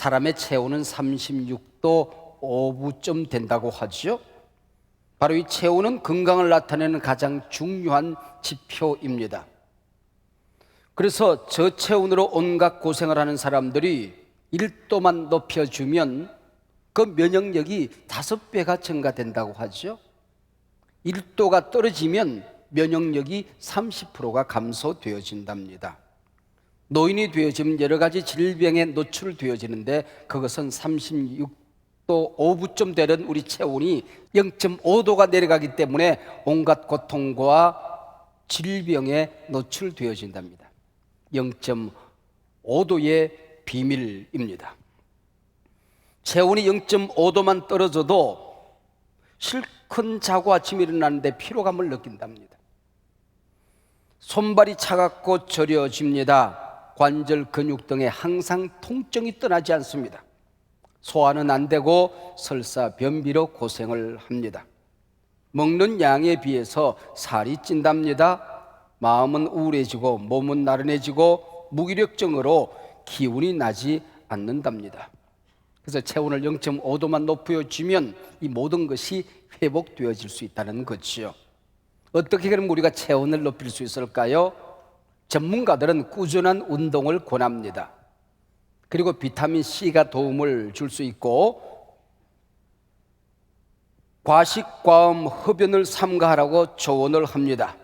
사람의 체온은 36도 5분쯤 된다고 하죠. 바로 이 체온은 건강을 나타내는 가장 중요한 지표입니다. 그래서 저체온으로 온갖 고생을 하는 사람들이 1도만 높여주면 그 면역력이 5배가 증가된다고 하죠. 1도가 떨어지면 면역력이 30%가 감소되어진답니다. 노인이 되어지면 여러 가지 질병에 노출되어지는데 그것은 36도 5분쯤 되는 우리 체온이 0.5도가 내려가기 때문에 온갖 고통과 질병에 노출되어진답니다. 0.5도의 비밀입니다. 체온이 0.5도만 떨어져도 실컷 자고 아침에 일어나는데 피로감을 느낀답니다. 손발이 차갑고 저려집니다. 관절, 근육 등에 항상 통증이 떠나지 않습니다. 소화는 안 되고 설사, 변비로 고생을 합니다. 먹는 양에 비해서 살이 찐답니다. 마음은 우울해지고 몸은 나른해지고 무기력증으로 기운이 나지 않는답니다. 그래서 체온을 0.5도만 높여주면 이 모든 것이 회복되어질 수 있다는 거지요. 어떻게 그럼 우리가 체온을 높일 수 있을까요? 전문가들은 꾸준한 운동을 권합니다. 그리고 비타민C가 도움을 줄 수 있고 과식과음 흡연을 삼가하라고 조언을 합니다.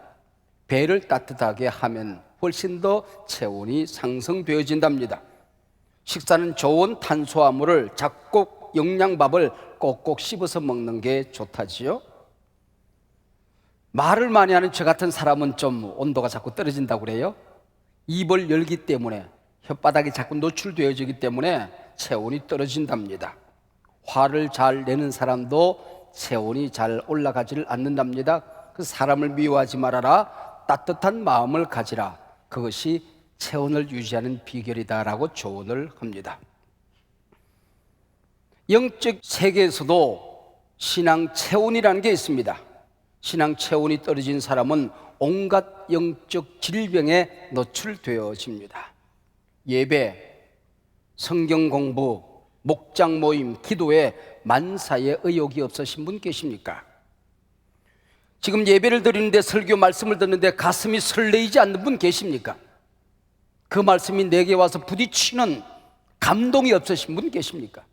배를 따뜻하게 하면 훨씬 더 체온이 상승되어진답니다. 식사는 좋은 탄수화물을 잡곡 영양밥을 꼭꼭 씹어서 먹는 게 좋다지요. 말을 많이 하는 저 같은 사람은 좀 온도가 자꾸 떨어진다고 그래요. 입을 열기 때문에 혓바닥이 자꾸 노출되어지기 때문에 체온이 떨어진답니다. 화를 잘 내는 사람도 체온이 잘 올라가지를 않는답니다. 그 사람을 미워하지 말아라, 따뜻한 마음을 가지라. 그것이 체온을 유지하는 비결이다라고 조언을 합니다. 영적 세계에서도 신앙 체온이라는 게 있습니다. 신앙 체온이 떨어진 사람은 온갖 영적 질병에 노출되어집니다. 예배, 성경 공부, 목장 모임, 기도에 만사에 의욕이 없으신 분 계십니까? 지금 예배를 드리는데 설교 말씀을 듣는데 가슴이 설레이지 않는 분 계십니까? 그 말씀이 내게 와서 부딪히는 감동이 없으신 분 계십니까?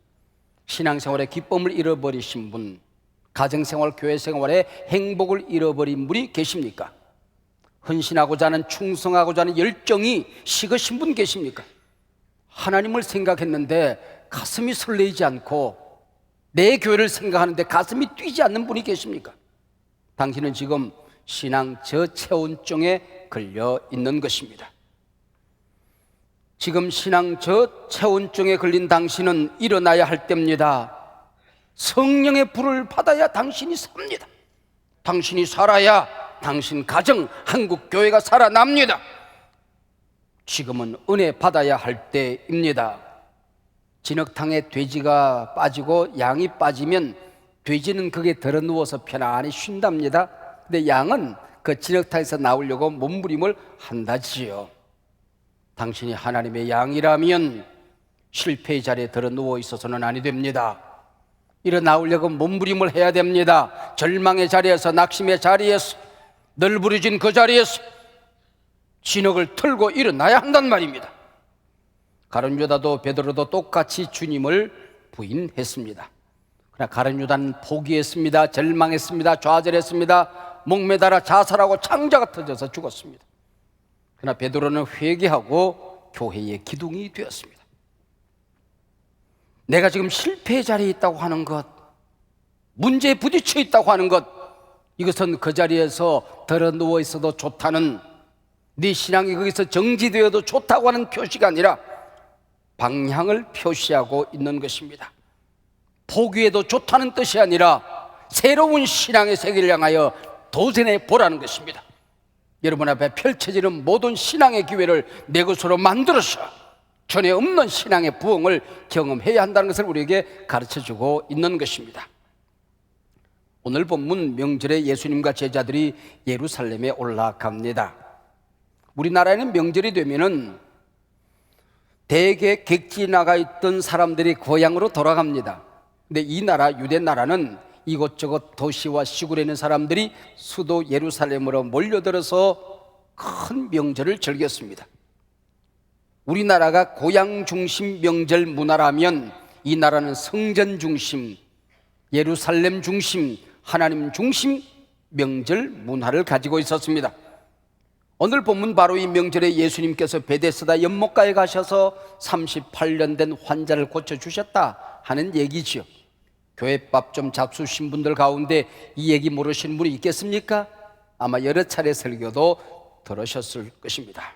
신앙생활의 기쁨을 잃어버리신 분, 가정생활, 교회생활의 행복을 잃어버린 분이 계십니까? 헌신하고자 하는, 충성하고자 하는 열정이 식으신 분 계십니까? 하나님을 생각했는데 가슴이 설레이지 않고 내 교회를 생각하는데 가슴이 뛰지 않는 분이 계십니까? 당신은 지금 신앙 저체온증에 걸려 있는 것입니다. 지금 신앙 저체온증에 걸린 당신은 일어나야 할 때입니다. 성령의 불을 받아야 당신이 삽니다. 당신이 살아야 당신 가정, 한국 교회가 살아납니다. 지금은 은혜 받아야 할 때입니다. 진흙탕에 돼지가 빠지고 양이 빠지면 돼지는 거기에 들어누워서 편안히 쉰답니다. 근데 양은 그 진흙탕에서 나오려고 몸부림을 한다지요. 당신이 하나님의 양이라면 실패의 자리에 들어누워 있어서는 아니 됩니다. 일어나오려고 몸부림을 해야 됩니다. 절망의 자리에서, 낙심의 자리에서, 널브러진 그 자리에서 진흙을 털고 일어나야 한단 말입니다. 가룟 유다도 베드로도 똑같이 주님을 부인했습니다. 그러나 가룟 유다는 포기했습니다. 절망했습니다. 좌절했습니다. 목매달아 자살하고 창자가 터져서 죽었습니다. 그러나 베드로는 회개하고 교회의 기둥이 되었습니다. 내가 지금 실패의 자리에 있다고 하는 것, 문제에 부딪혀 있다고 하는 것, 이것은 그 자리에서 덜어 누워 있어도 좋다는, 네 신앙이 거기서 정지되어도 좋다고 하는 표시가 아니라 방향을 표시하고 있는 것입니다. 포기해도 좋다는 뜻이 아니라 새로운 신앙의 세계를 향하여 도전해 보라는 것입니다. 여러분 앞에 펼쳐지는 모든 신앙의 기회를 내 것으로 만들어서 전에 없는 신앙의 부흥을 경험해야 한다는 것을 우리에게 가르쳐주고 있는 것입니다. 오늘 본문 명절에 예수님과 제자들이 예루살렘에 올라갑니다. 우리나라에는 명절이 되면은 대개 객지 나가 있던 사람들이 고향으로 돌아갑니다. 근데 이 나라 유대 나라는 이곳저곳 도시와 시골에 있는 사람들이 수도 예루살렘으로 몰려들어서 큰 명절을 즐겼습니다. 우리나라가 고향 중심 명절 문화라면 이 나라는 성전 중심, 예루살렘 중심, 하나님 중심 명절 문화를 가지고 있었습니다. 오늘 본문 바로 이 명절에 예수님께서 베데스다 연못가에 가셔서 38년 된 환자를 고쳐주셨다 하는 얘기죠. 교회밥 좀 잡수신 분들 가운데 이 얘기 모르시는 분이 있겠습니까? 아마 여러 차례 설교도 들으셨을 것입니다.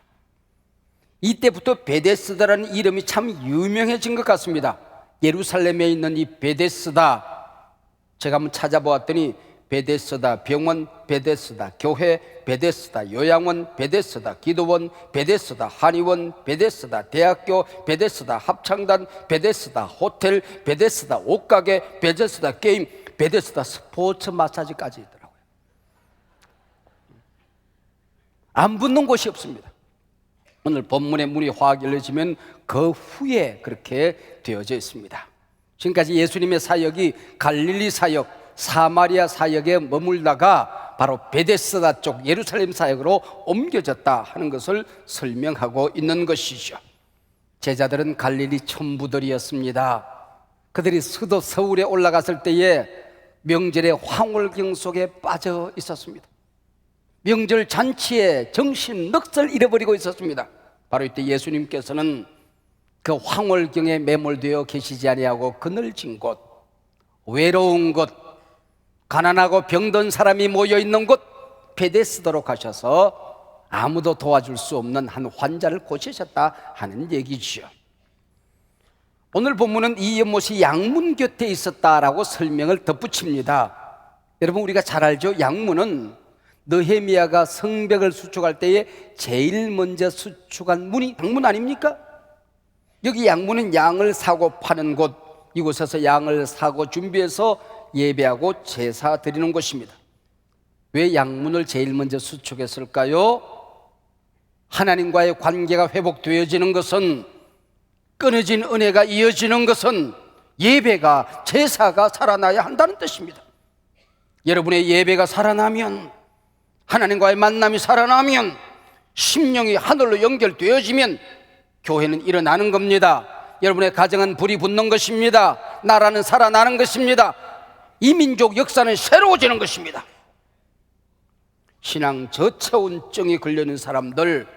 이때부터 베데스다라는 이름이 참 유명해진 것 같습니다. 예루살렘에 있는 이 베데스다, 제가 한번 찾아보았더니 베데스다 병원, 베데스다 교회, 베데스다 요양원, 베데스다 기도원, 베데스다 한의원, 베데스다 대학교, 베데스다 합창단, 베데스다 호텔, 베데스다 옷가게, 베데스다 게임, 베데스다 스포츠 마사지까지 있더라고요. 안 붙는 곳이 없습니다. 오늘 본문의 문이 확 열려지면 그 후에 그렇게 되어져 있습니다. 지금까지 예수님의 사역이 갈릴리 사역, 사마리아 사역에 머물다가 바로 베데스다 쪽 예루살렘 사역으로 옮겨졌다 하는 것을 설명하고 있는 것이죠. 제자들은 갈릴리 천부들이었습니다. 그들이 수도 서울에 올라갔을 때에 명절의 황홀경 속에 빠져 있었습니다. 명절 잔치에 정신 넋을 잃어버리고 있었습니다. 바로 이때 예수님께서는 그 황홀경에 매몰되어 계시지 아니하고 그늘진 곳, 외로운 곳, 가난하고 병든 사람이 모여있는 곳 베데스다로 가셔서 아무도 도와줄 수 없는 한 환자를 고치셨다 하는 얘기죠. 오늘 본문은 이 연못이 양문 곁에 있었다라고 설명을 덧붙입니다. 여러분, 우리가 잘 알죠? 양문은 느헤미야가 성벽을 수축할 때에 제일 먼저 수축한 문이 양문 아닙니까? 여기 양문은 양을 사고 파는 곳, 이곳에서 양을 사고 준비해서 예배하고 제사 드리는 곳입니다. 왜 양문을 제일 먼저 수축했을까요? 하나님과의 관계가 회복되어지는 것은, 끊어진 은혜가 이어지는 것은 예배가, 제사가 살아나야 한다는 뜻입니다. 여러분의 예배가 살아나면, 하나님과의 만남이 살아나면, 심령이 하늘로 연결되어지면 교회는 일어나는 겁니다. 여러분의 가정은 불이 붙는 것입니다. 나라는 살아나는 것입니다. 이 민족 역사는 새로워지는 것입니다. 신앙 저체온증이 걸려있는 사람들,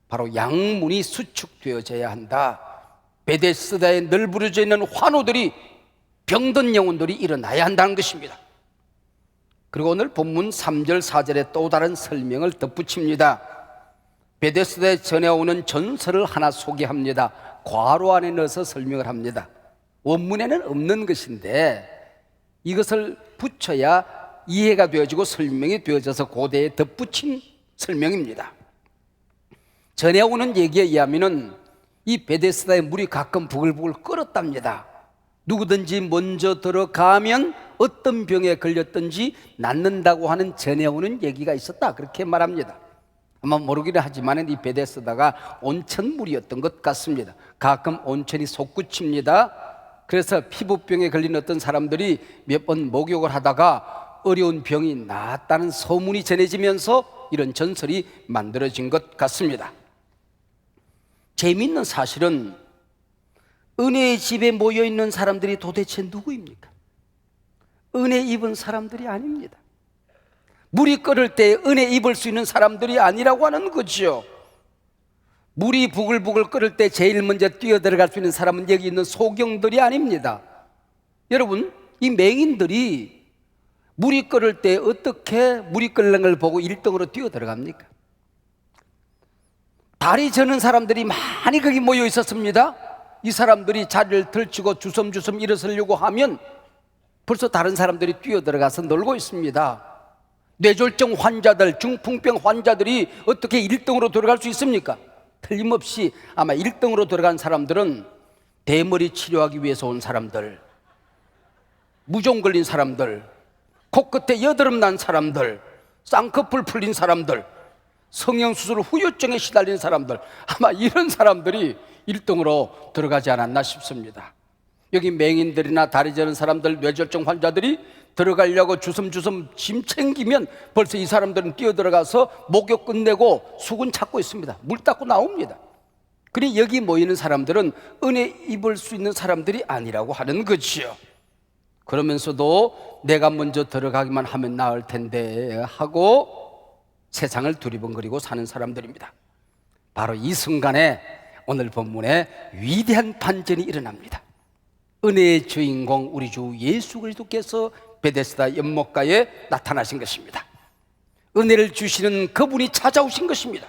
바로 양문이 수축되어져야 한다. 베데스다에 널브러져 있는 환우들이, 병든 영혼들이 일어나야 한다는 것입니다. 그리고 오늘 본문 3절 4절에 또 다른 설명을 덧붙입니다. 베데스다에 전해오는 전설을 하나 소개합니다. 괄호 안에 넣어서 설명을 합니다. 원문에는 없는 것인데 이것을 붙여야 이해가 되어지고 설명이 되어져서 고대에 덧붙인 설명입니다. 전해오는 얘기에 의하면 이 베데스다의 물이 가끔 부글부글 끓었답니다. 누구든지 먼저 들어가면 어떤 병에 걸렸든지 낫는다고 하는 전해오는 얘기가 있었다, 그렇게 말합니다. 아마 모르기는 하지만 이 베데스다가 온천물이었던 것 같습니다. 가끔 온천이 솟구칩니다. 그래서 피부병에 걸린 어떤 사람들이 몇 번 목욕을 하다가 어려운 병이 나았다는 소문이 전해지면서 이런 전설이 만들어진 것 같습니다. 재미있는 사실은 은혜의 집에 모여있는 사람들이 도대체 누구입니까? 은혜 입은 사람들이 아닙니다. 물이 끓을 때 은혜 입을 수 있는 사람들이 아니라고 하는 거죠. 물이 부글부글 끓을 때 제일 먼저 뛰어들어갈 수 있는 사람은 여기 있는 소경들이 아닙니다. 여러분, 이 맹인들이 물이 끓을 때 어떻게 물이 끓는 걸 보고 1등으로 뛰어들어갑니까? 다리 저는 사람들이 많이 거기 모여 있었습니다. 이 사람들이 자리를 들치고 주섬주섬 일어서려고 하면 벌써 다른 사람들이 뛰어들어가서 놀고 있습니다. 뇌졸중 환자들, 중풍병 환자들이 어떻게 1등으로 들어갈 수 있습니까? 틀림없이 아마 1등으로 들어간 사람들은 대머리 치료하기 위해서 온 사람들, 무좀 걸린 사람들, 코끝에 여드름 난 사람들, 쌍꺼풀 풀린 사람들, 성형수술 후유증에 시달린 사람들, 아마 이런 사람들이 1등으로 들어가지 않았나 싶습니다. 여기 맹인들이나 다리 저는 사람들, 뇌졸중 환자들이 들어가려고 주섬주섬 짐 챙기면 벌써 이 사람들은 뛰어들어가서 목욕 끝내고 수건 찾고 있습니다. 물 닦고 나옵니다. 그러니 여기 모이는 사람들은 은혜 입을 수 있는 사람들이 아니라고 하는 거지요. 그러면서도 내가 먼저 들어가기만 하면 나을 텐데 하고 세상을 두리번거리고 사는 사람들입니다. 바로 이 순간에 오늘 본문에 위대한 반전이 일어납니다. 은혜의 주인공 우리 주 예수 그리스도께서 베데스다 연못가에 나타나신 것입니다. 은혜를 주시는 그분이 찾아오신 것입니다.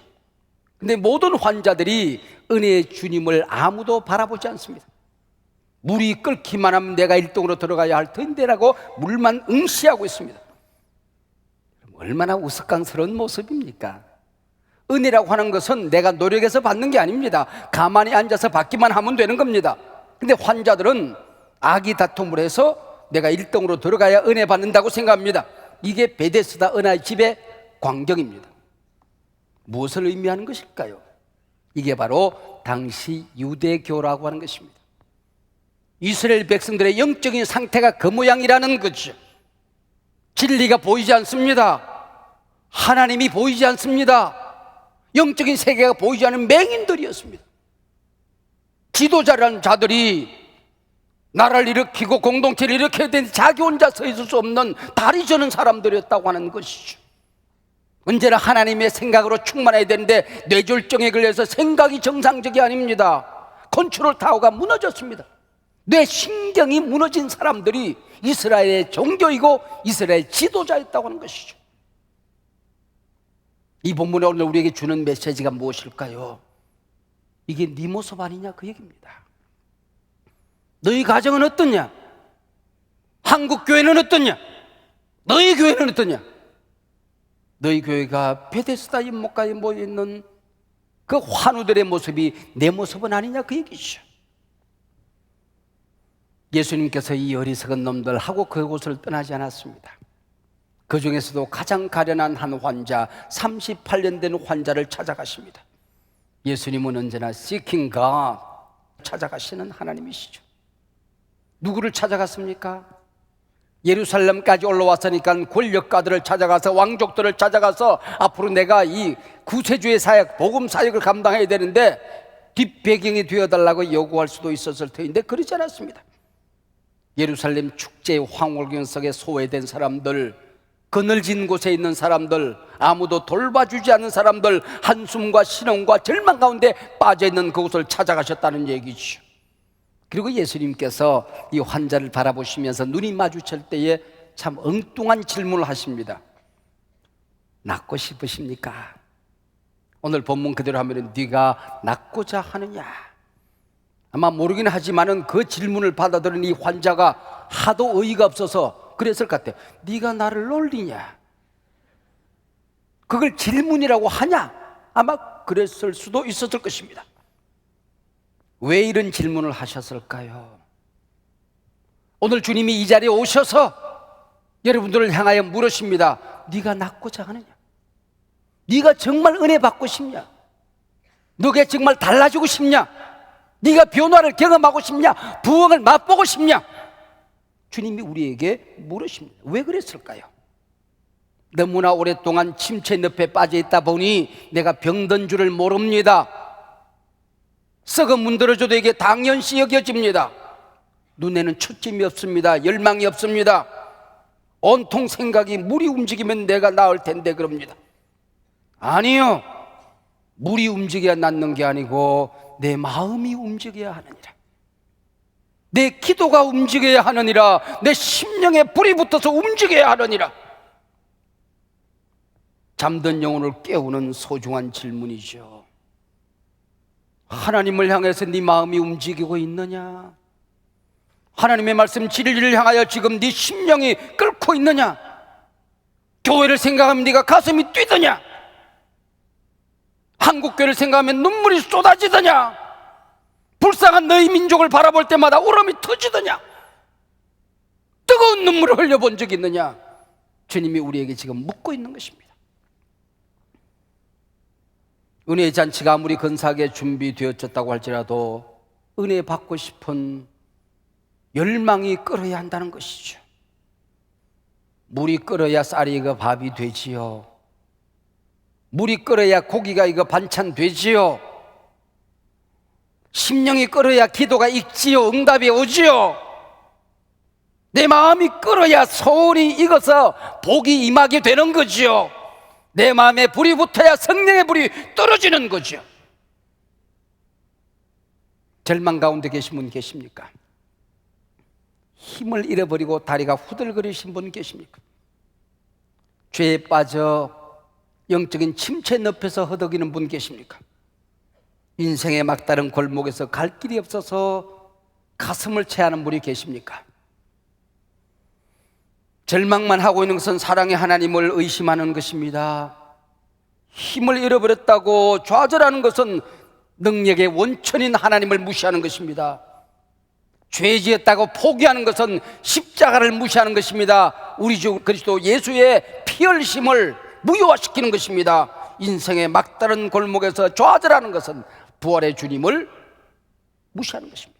근데 모든 환자들이 은혜의 주님을 아무도 바라보지 않습니다. 물이 끓기만 하면 내가 1등으로 들어가야 할 텐데라고 물만 응시하고 있습니다. 얼마나 우스꽝스러운 모습입니까? 은혜라고 하는 것은 내가 노력해서 받는 게 아닙니다. 가만히 앉아서 받기만 하면 되는 겁니다. 근데 환자들은 아기 다툼을 해서 내가 1등으로 들어가야 은혜 받는다고 생각합니다. 이게 베데스다 은하의 집의 광경입니다. 무엇을 의미하는 것일까요? 이게 바로 당시 유대교라고 하는 것입니다. 이스라엘 백성들의 영적인 상태가 그 모양이라는 거죠. 진리가 보이지 않습니다. 하나님이 보이지 않습니다. 영적인 세계가 보이지 않는 맹인들이었습니다. 지도자라는 자들이 나라를 일으키고 공동체를 일으켜야 되는데 자기 혼자 서 있을 수 없는 다리 저는 사람들이었다고 하는 것이죠. 언제나 하나님의 생각으로 충만해야 되는데 뇌졸중에 걸려서 생각이 정상적이 아닙니다. 컨트롤 타워가 무너졌습니다. 뇌 신경이 무너진 사람들이 이스라엘의 종교이고 이스라엘 지도자였다고 하는 것이죠. 이 본문에 오늘 우리에게 주는 메시지가 무엇일까요? 이게 네 모습 아니냐 그 얘기입니다. 너희 가정은 어떠냐? 한국 교회는 어떠냐? 너희 교회는 어떠냐? 너희 교회가 베데스다 연못가에 모여있는 그 환우들의 모습이 내 모습은 아니냐 그 얘기죠. 예수님께서 이 어리석은 놈들하고 그곳을 떠나지 않았습니다. 그 중에서도 가장 가련한 한 환자, 38년 된 환자를 찾아가십니다. 예수님은 언제나 seeking God, 찾아가시는 하나님이시죠. 누구를 찾아갔습니까? 예루살렘까지 올라왔으니까 권력가들을 찾아가서 왕족들을 찾아가서 앞으로 내가 이 구세주의 사역, 복음 사역을 감당해야 되는데 뒷배경이 되어달라고 요구할 수도 있었을 터인데 그러지 않았습니다. 예루살렘 축제의 황홀경 속에 소외된 사람들, 그늘진 곳에 있는 사람들, 아무도 돌봐주지 않는 사람들, 한숨과 신음과 절망 가운데 빠져있는 그곳을 찾아가셨다는 얘기죠. 그리고 예수님께서 이 환자를 바라보시면서 눈이 마주칠 때에 참 엉뚱한 질문을 하십니다. 낫고 싶으십니까? 오늘 본문 그대로 하면 네가 낫고자 하느냐? 아마 모르긴 하지만은 그 질문을 받아들인 이 환자가 하도 어이가 없어서 그랬을 것 같아요. 네가 나를 놀리냐? 그걸 질문이라고 하냐? 아마 그랬을 수도 있었을 것입니다. 왜 이런 질문을 하셨을까요? 오늘 주님이 이 자리에 오셔서 여러분들을 향하여 물으십니다. 네가 낫고자 하느냐? 네가 정말 은혜 받고 싶냐? 너가 정말 달라지고 싶냐? 네가 변화를 경험하고 싶냐? 부흥을 맛보고 싶냐? 주님이 우리에게 물으십니다. 왜 그랬을까요? 너무나 오랫동안 침체 늪에 빠져 있다 보니 내가 병든 줄을 모릅니다. 썩어 문드러져도 이게 당연시 여겨집니다. 눈에는 초점이 없습니다. 열망이 없습니다. 온통 생각이 물이 움직이면 내가 나을 텐데 그럽니다. 아니요, 물이 움직여야 낫는 게 아니고 내 마음이 움직여야 하느니라. 내 기도가 움직여야 하느니라. 내 심령에 불이 붙어서 움직여야 하느니라. 잠든 영혼을 깨우는 소중한 질문이죠. 하나님을 향해서 네 마음이 움직이고 있느냐? 하나님의 말씀 진리를 향하여 지금 네 심령이 끓고 있느냐? 교회를 생각하면 네가 가슴이 뛰더냐? 한국교회를 생각하면 눈물이 쏟아지더냐? 불쌍한 너희 민족을 바라볼 때마다 울음이 터지더냐? 뜨거운 눈물을 흘려본 적이 있느냐? 주님이 우리에게 지금 묻고 있는 것입니다. 은혜의 잔치가 아무리 근사하게 준비되어졌다고 할지라도 은혜 받고 싶은 열망이 끓어야 한다는 것이죠. 물이 끓어야 쌀이 이거 밥이 되지요. 물이 끓어야 고기가 이거 반찬 되지요. 심령이 끓어야 기도가 익지요. 응답이 오지요. 내 마음이 끓어야 소원이 익어서 복이 임하게 되는 거지요. 내 마음에 불이 붙어야 성령의 불이 떨어지는 거죠. 절망 가운데 계신 분 계십니까? 힘을 잃어버리고 다리가 후들거리신 분 계십니까? 죄에 빠져 영적인 침체 늪에서 허덕이는 분 계십니까? 인생의 막다른 골목에서 갈 길이 없어서 가슴을 채하는 분이 계십니까? 절망만 하고 있는 것은 사랑의 하나님을 의심하는 것입니다. 힘을 잃어버렸다고 좌절하는 것은 능력의 원천인 하나님을 무시하는 것입니다. 죄 지었다고 포기하는 것은 십자가를 무시하는 것입니다. 우리 주 그리스도 예수의 피 흘리심을 무효화시키는 것입니다. 인생의 막다른 골목에서 좌절하는 것은 부활의 주님을 무시하는 것입니다.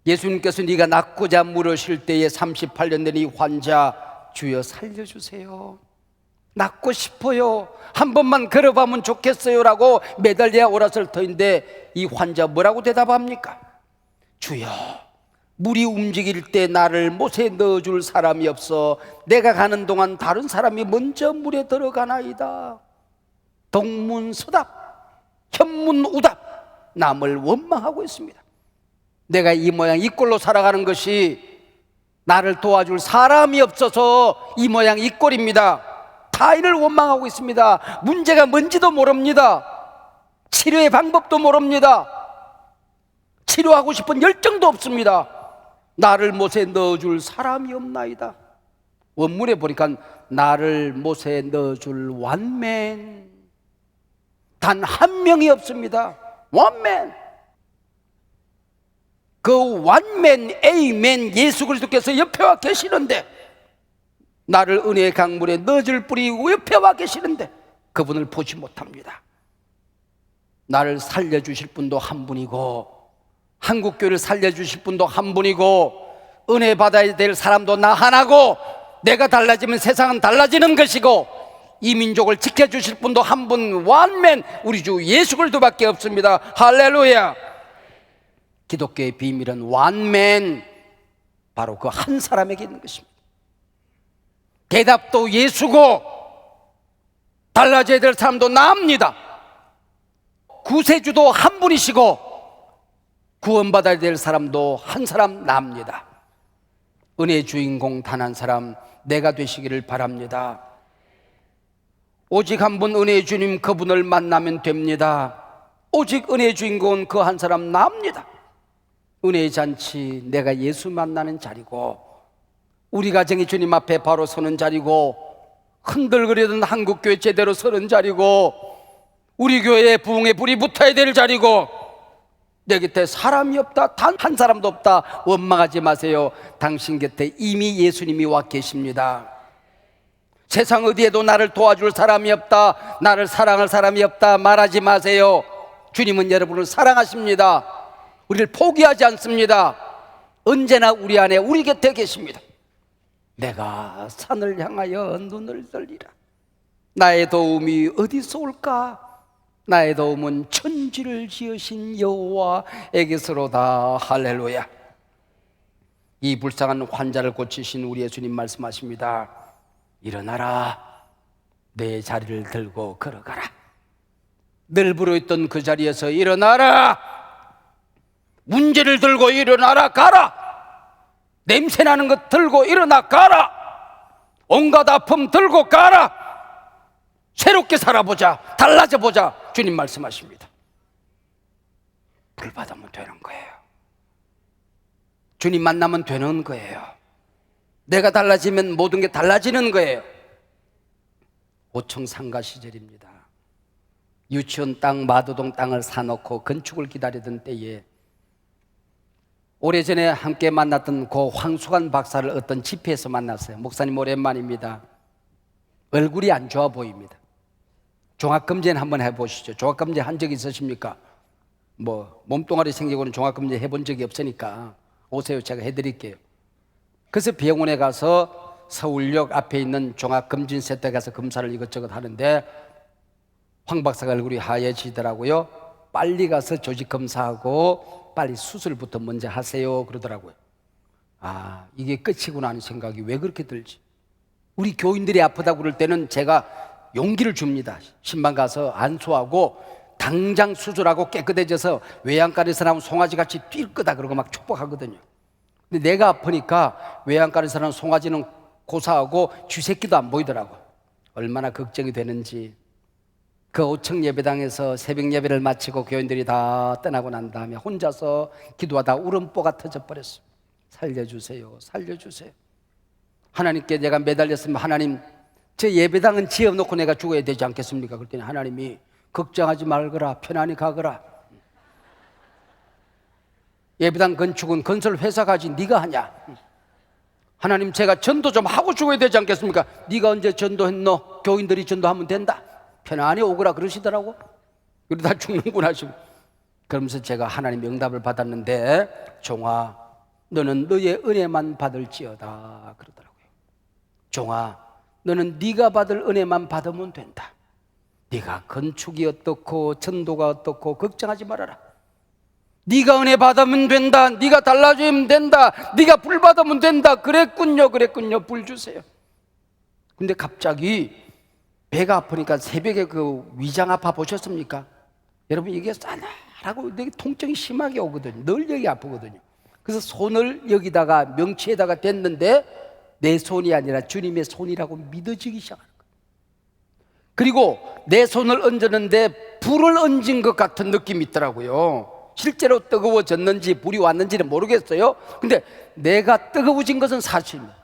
예수님께서 네가 낫고자 물으실 때에 38년 된 이 환자, 주여 살려주세요, 낫고 싶어요, 한 번만 걸어가면 좋겠어요 라고 매달려야 옳았을 터인데 이 환자 뭐라고 대답합니까? 주여, 물이 움직일 때 나를 못에 넣어줄 사람이 없어 내가 가는 동안 다른 사람이 먼저 물에 들어가나이다. 동문서답, 현문우답, 남을 원망하고 있습니다. 내가 이 모양 이 꼴로 살아가는 것이 나를 도와줄 사람이 없어서 이 모양 이 꼴입니다. 타인을 원망하고 있습니다. 문제가 뭔지도 모릅니다. 치료의 방법도 모릅니다. 치료하고 싶은 열정도 없습니다. 나를 못에 넣어줄 사람이 없나이다. 원문에 보니까 나를 못에 넣어줄 원맨, 단 한 명이 없습니다. 원맨. 그 원맨, 에이맨 예수 그리스도께서 옆에 와 계시는데, 나를 은혜의 강물에 넣어줄 분이 옆에 와 계시는데 그분을 보지 못합니다. 나를 살려주실 분도 한 분이고, 한국교회를 살려주실 분도 한 분이고, 은혜 받아야 될 사람도 나 하나고, 내가 달라지면 세상은 달라지는 것이고, 이 민족을 지켜주실 분도 한 분, 원맨, 우리 주 예수 그리스도밖에 없습니다. 할렐루야. 기독교의 비밀은 원맨, 바로 그 한 사람에게 있는 것입니다. 대답도 예수고 달라져야 될 사람도 나입니다. 구세주도 한 분이시고 구원받아야 될 사람도 한 사람 나입니다. 은혜의 주인공 단 한 사람 내가 되시기를 바랍니다. 오직 한 분 은혜의 주님, 그분을 만나면 됩니다. 오직 은혜의 주인공은 그 한 사람 나입니다. 은혜의 잔치, 내가 예수 만나는 자리고, 우리 가정이 주님 앞에 바로 서는 자리고, 흔들거리던 한국교회 제대로 서는 자리고, 우리 교회에 부흥의 불이 붙어야 될 자리고, 내 곁에 사람이 없다, 단 한 사람도 없다, 원망하지 마세요. 당신 곁에 이미 예수님이 와 계십니다. 세상 어디에도 나를 도와줄 사람이 없다, 나를 사랑할 사람이 없다 말하지 마세요. 주님은 여러분을 사랑하십니다. 우리를 포기하지 않습니다. 언제나 우리 안에, 우리 곁에 계십니다. 내가 산을 향하여 눈을 들리라. 나의 도움이 어디서 올까? 나의 도움은 천지를 지으신 여호와에게서로다. 할렐루야. 이 불쌍한 환자를 고치신 우리 예수님 말씀하십니다. 일어나라, 내 자리를 들고 걸어가라. 늘 있던 그 자리에서 일어나라, 문제를 들고 일어나라 가라. 냄새나는 것 들고 일어나 가라. 온갖 아픔 들고 가라. 새롭게 살아보자, 달라져 보자. 주님 말씀하십니다. 불 받으면 되는 거예요. 주님 만나면 되는 거예요. 내가 달라지면 모든 게 달라지는 거예요. 오청 상가 시절입니다. 유치원 땅, 마도동 땅을 사놓고 건축을 기다리던 때에 오래전에 함께 만났던 고 황수관 박사를 어떤 집회에서 만났어요. 목사님 오랜만입니다. 얼굴이 안 좋아 보입니다. 종합검진 한번 해보시죠. 종합검진 한 적 있으십니까? 뭐 몸뚱아리 생기고는 종합검진 해본 적이 없으니까 오세요. 제가 해드릴게요. 그래서 병원에 가서 서울역 앞에 있는 종합검진센터에 가서 검사를 이것저것 하는데 황 박사가 얼굴이 하얘지더라고요. 빨리 가서 조직검사하고 빨리 수술부터 먼저 하세요 그러더라고요. 아, 이게 끝이구나 하는 생각이 왜 그렇게 들지? 우리 교인들이 아프다고 그럴 때는 제가 용기를 줍니다. 신방 가서 안수하고 당장 수술하고 깨끗해져서 외양간에서 나온 송아지같이 뛸 거다 그러고 막 축복하거든요. 근데 내가 아프니까 외양간에서 나온 송아지는 고사하고 쥐새끼도 안 보이더라고. 얼마나 걱정이 되는지. 그 5층 예배당에서 새벽 예배를 마치고 교인들이 다 떠나고 난 다음에 혼자서 기도하다 울음보가 터져버렸어요. 살려주세요, 살려주세요. 하나님께 내가 매달렸으면 하나님, 저 예배당은 지어놓고 내가 죽어야 되지 않겠습니까? 그랬더니 하나님이 걱정하지 말거라, 편안히 가거라. 예배당 건축은 건설 회사가 하지 네가 하냐? 하나님, 제가 전도 좀 하고 죽어야 되지 않겠습니까? 네가 언제 전도했노? 교인들이 전도하면 된다. 편안히 오거라 그러시더라고. 그러다 죽는구나 지금. 그러면서 제가 하나님 응답을 받았는데, 종아, 너는 너의 은혜만 받을지어다 그러더라고요. 종아, 너는 네가 받을 은혜만 받으면 된다. 네가 건축이 어떻고 전도가 어떻고 걱정하지 말아라. 네가 은혜 받으면 된다. 네가 달라지면 된다. 네가 불 받으면 된다. 그랬군요, 그랬군요. 불 주세요. 근데 갑자기 배가 아프니까 새벽에 그 위장 아파 보셨습니까? 여러분, 이게 싸늘하고 되게 통증이 심하게 오거든요. 늘 여기 아프거든요. 그래서 손을 여기다가 명치에다가 댔는데 내 손이 아니라 주님의 손이라고 믿어지기 시작하는 거예요. 그리고 내 손을 얹었는데 불을 얹은 것 같은 느낌이 있더라고요. 실제로 뜨거워졌는지 불이 왔는지는 모르겠어요. 근데 내가 뜨거워진 것은 사실입니다.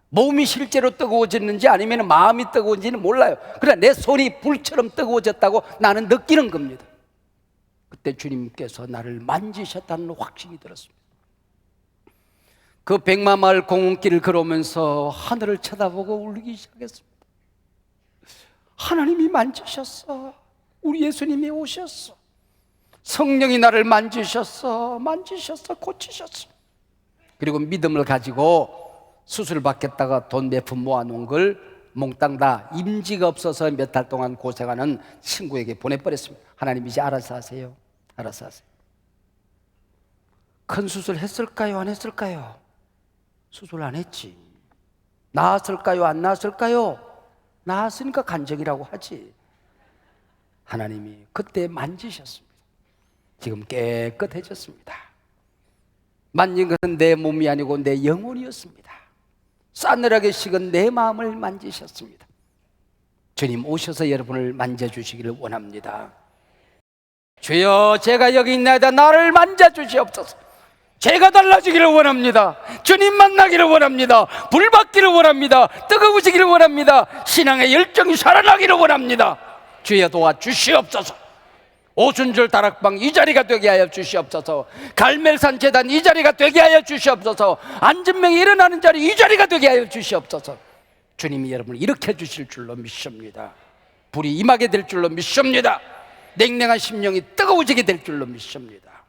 몸이 실제로 뜨거워졌는지 아니면 마음이 뜨거운지는 몰라요. 그러나 내 손이 불처럼 뜨거워졌다고 나는 느끼는 겁니다. 그때 주님께서 나를 만지셨다는 확신이 들었습니다. 그 백마마을 공원길을 걸어오면서 하늘을 쳐다보고 울기 시작했습니다. 하나님이 만지셨어. 우리 예수님이 오셨어. 성령이 나를 만지셨어. 만지셨어. 고치셨어. 그리고 믿음을 가지고 수술 받겠다가 돈 몇 푼 모아놓은 걸 몽땅 다 임지가 없어서 몇 달 동안 고생하는 친구에게 보내버렸습니다. 하나님 이제 알아서 하세요. 알아서 하세요. 큰 수술 했을까요? 안 했을까요? 수술 안 했지. 나았을까요? 안 나았을까요? 나았으니까 간증이라고 하지. 하나님이 그때 만지셨습니다. 지금 깨끗해졌습니다. 만진 것은 내 몸이 아니고 내 영혼이었습니다. 싸늘하게 식은 내 마음을 만지셨습니다. 주님 오셔서 여러분을 만져주시기를 원합니다. 주여, 제가 여기 있나이다. 나를 만져주시옵소서. 제가 달라지기를 원합니다. 주님 만나기를 원합니다. 불 받기를 원합니다. 뜨거워지기를 원합니다. 신앙의 열정이 살아나기를 원합니다. 주여 도와주시옵소서. 오순절 다락방 이 자리가 되게 하여 주시옵소서. 갈멜산 제단 이 자리가 되게 하여 주시옵소서. 안전명이 일어나는 자리 이 자리가 되게 하여 주시옵소서. 주님이 여러분을 일으켜 주실 줄로 믿습니다. 불이 임하게 될 줄로 믿습니다. 냉랭한 심령이 뜨거워지게 될 줄로 믿습니다.